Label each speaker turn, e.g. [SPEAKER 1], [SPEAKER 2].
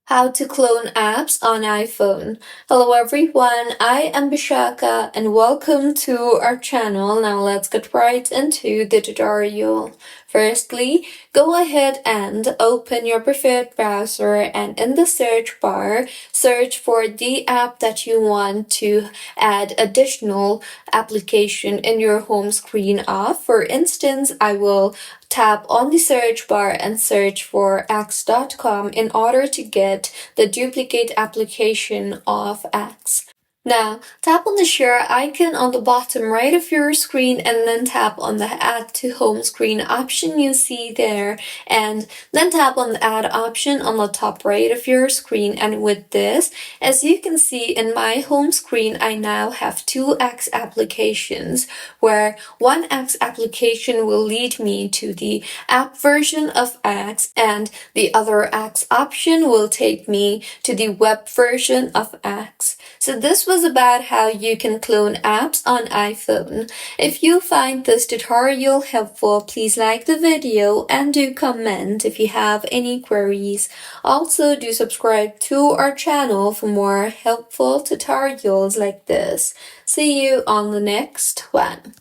[SPEAKER 1] How to clone apps on iPhone. Hello everyone, I am Bishaka and welcome to our channel. Now let's get right into the tutorial. Firstly, go ahead and open your preferred browser and in the search bar, search for the app that you want to add additional application in your home screen of. For instance, I will tap on the search bar and search for x.com in order to get the duplicate application of X. Now, tap on the share icon on the bottom right of your screen and then tap on the add to home screen option you see there, and then tap on the add option on the top right of your screen. And with this, as you can see in my home screen, I now have two X applications, where one X application will lead me to the app version of X and the other X option will take me to the web version of X. So this was about how you can clone apps on iPhone. If you find this tutorial helpful, please like the video and do comment if you have any queries. Also, do subscribe to our channel for more helpful tutorials like this. See you on the next one.